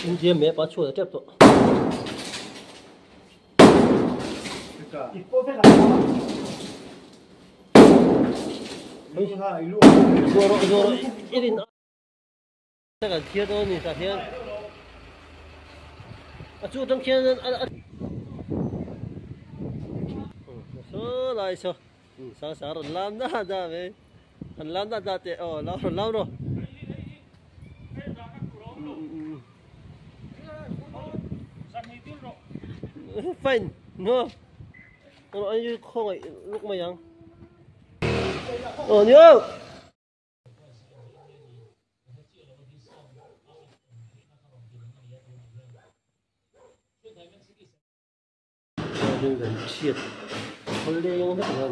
今天没把错的这多。一波飞来了。一路。做一定。这个贴都你咋贴？就等天人说来说，啥人làm ra ra về, hắn làm ra ra thế, làm rồi. Phanh, nữa. Còn anh không phải lúc mày ăn. Nhớ. Gần triệt. Con lê nó rất là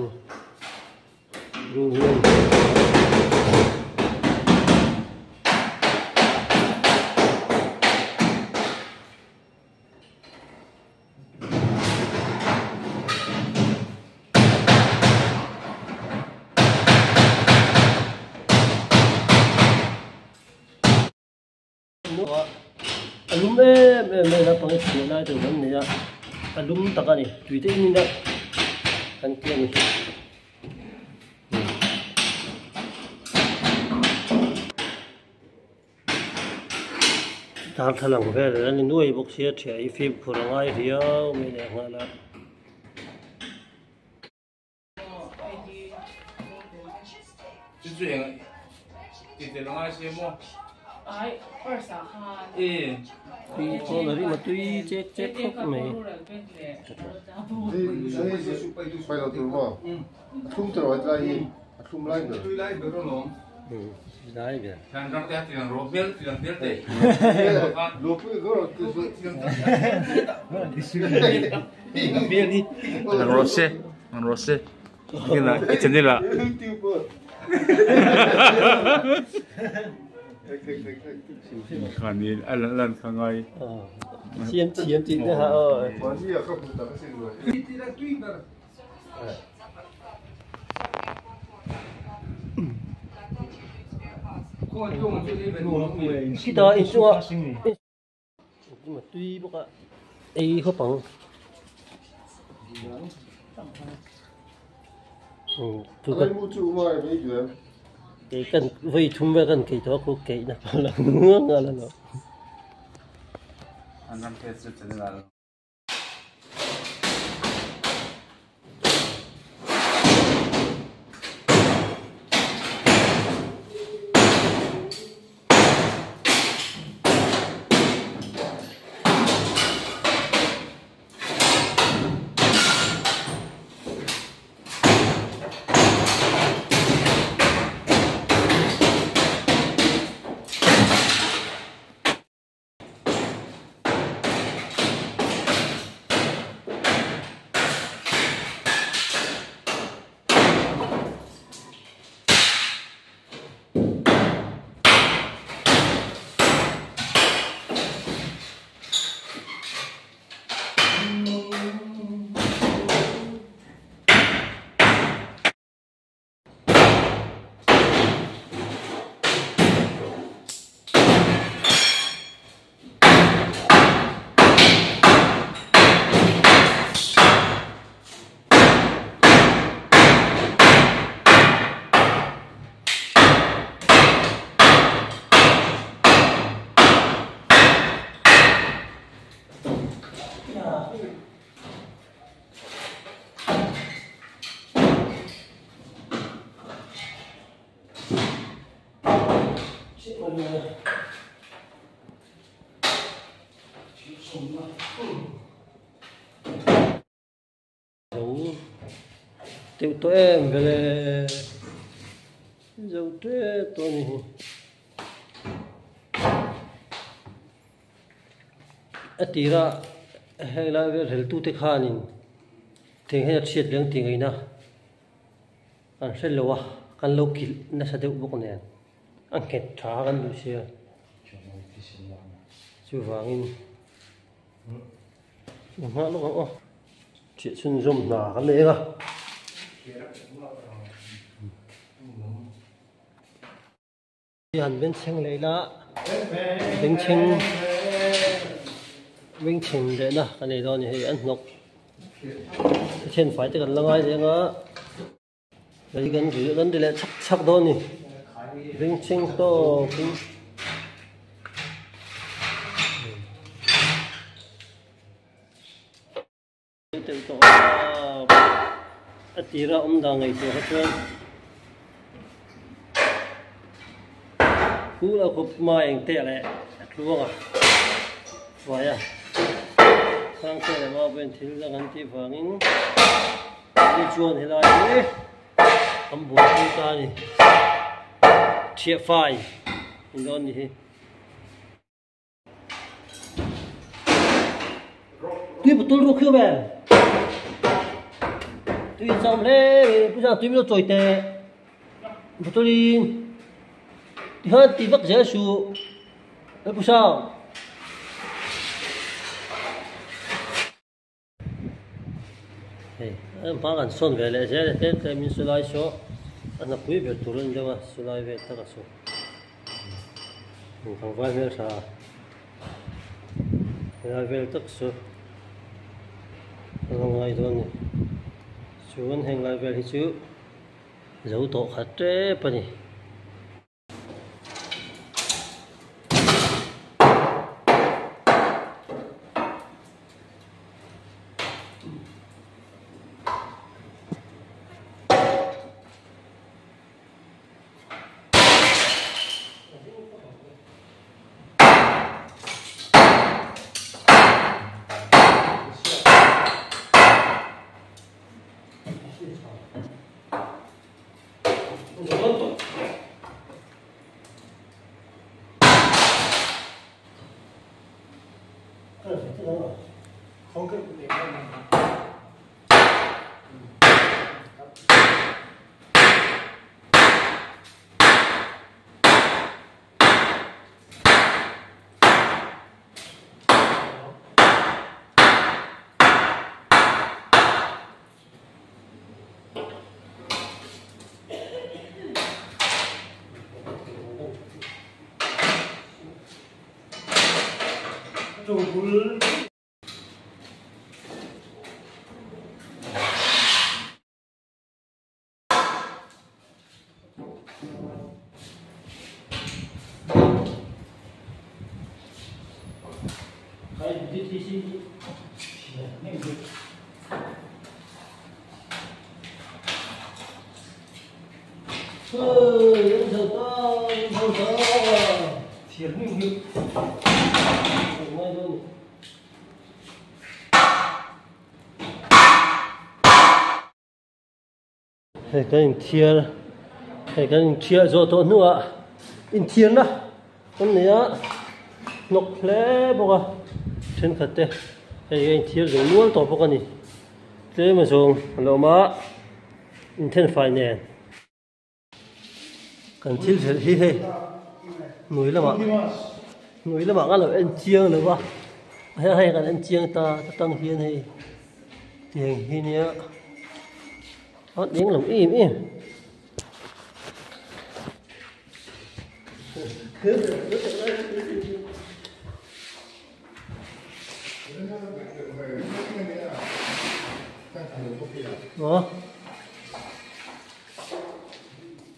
rung lên. Alum me na pang chiu lai tu nam ni ya alum taka ni tui te ni da kan kia ni tar thalang ve la ni nuai bok sia thia I fi phurangai riau me ne ngala就这样，这弄那些么？哎，2啥哈？ tui ko la ri ma tui che khop me phải đầu tư vào không trở lại không lại được tôi lại được rồi dai be thằng răng tét thì thằng rô biết thì thằng biết đấy lúc cái đó biết đi thằng rose cái là cái chân này là khả năng lần lần khả ngài chiếm chính nữa hả ơi còn gì ở không tập cái gì rồi khi đó in chung à nhưng mà tuy bốc ạ ấy khó bằng tôi cái mua chú mà mấy chuyện cái cần vây thun về cần cái đó có cái nào là ngưỡng là nó thằng răng tét rất là tiểu tụi em về dầu tụi tôi này tí ra hay là về rel tu te khanin thing hay chiết leng ting ai na an sẽ lo kan lo kil na sa deu bok ne an ket tha kan du sia chu wangin ma lo o chiết sun zum na kan le ga hàn bên sang lấy lá Vinh chinh để na cái này đó thì ăn nọc trên phải tới gần là ngay để ngã đây gần đi lại chắc chắc đó nè Vinh chinh to tự to tí ra ông đang ngày tuổi hết trơn cú là cục mai anh tệ lại luôn à vậy à sang tệ lại vào bên thiếu ra ngắn tí vàng in đi chuồn thì lại đi âm buồn chúng ta đi chia phai mình đó đi tuy một tôi luôn khưa bè tuy xong thế bây giờ tuy mới trồi tệ một tôi đi thì hơn thì vắt dễ su đấy bữa sao em phá gần xuân về lại dễ để cái mình sửa lại số anh là quý việc tụi lên đâu mà sửa lại về tất cả số mình không phải về sao về tất số không ngay thôi nè xuống hành lại về thì chứ dấu tổ khát thế bao nhiêu không cái để rồi thiệt nhiều hay cái thier rồi tôi nữa in thier đó con này á nọc lẽ bọc à trên khát thế cái thier rồi luôn tổ bọc anh thế mà dùng lâu mà in thiên phải nè cần thier sẽ hi hi núi là mà là anh chiêng nữa ba hay cần anh chiêng ta tăng hiên hay tiền hiên nhá nó tiếng lòng im đó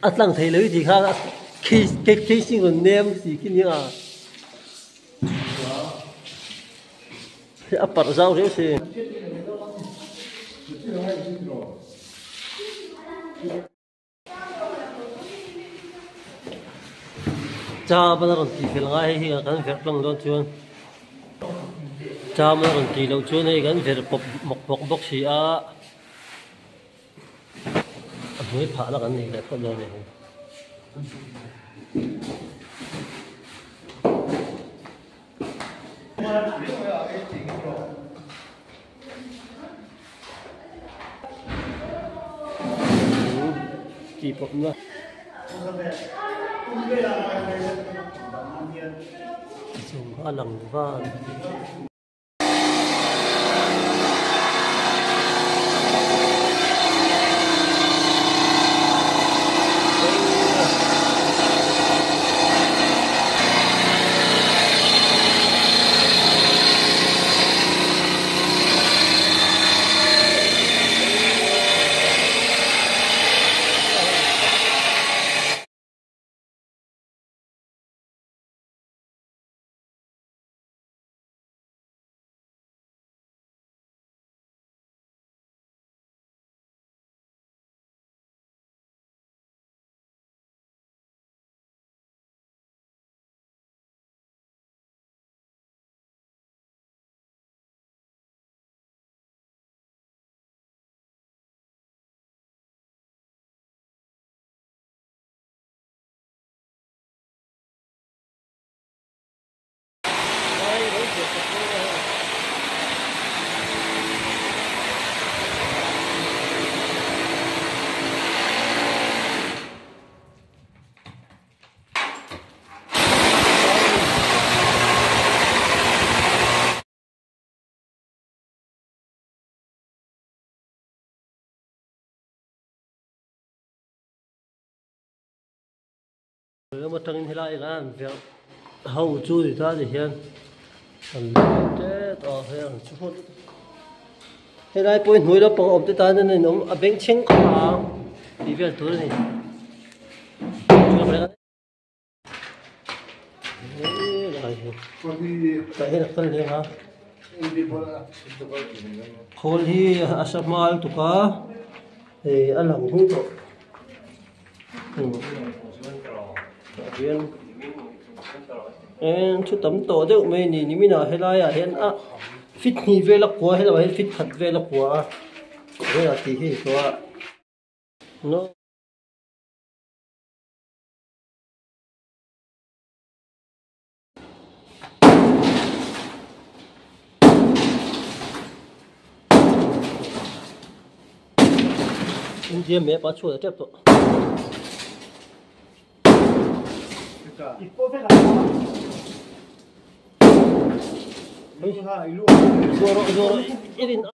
ăn lăng thấy lấy gì khác khi xin còn nem gì cái như à thì ấp bạc rau thế gì cha bây giờ còn tì phiền ngay thì cái việc lăng luôn chuan cha bây giờ còn tì lâu chuan hay cái việc bọc xì á mới phá là cái này lại có đâu này chỉ bọc nữa dùng hoa lằng và Nếu mà trăng thì lại là việc hậu chui ta thì hiện chết ở hiện chút thế này bôi núi đó bằng ốp tới ta nên nó ở bên trên cả đi về tối này cái này là phân liền hả khol hi asamal tuka thì anh làm không tốt viên em chút tấm tổ đấy mình nhìn mình nào hay là hiện à fit ni về là quá hay là fit thật về là quá đây là tí khi quá nó 이제 매 맞춰야 돼 또. Ipo phải là Zoro, irin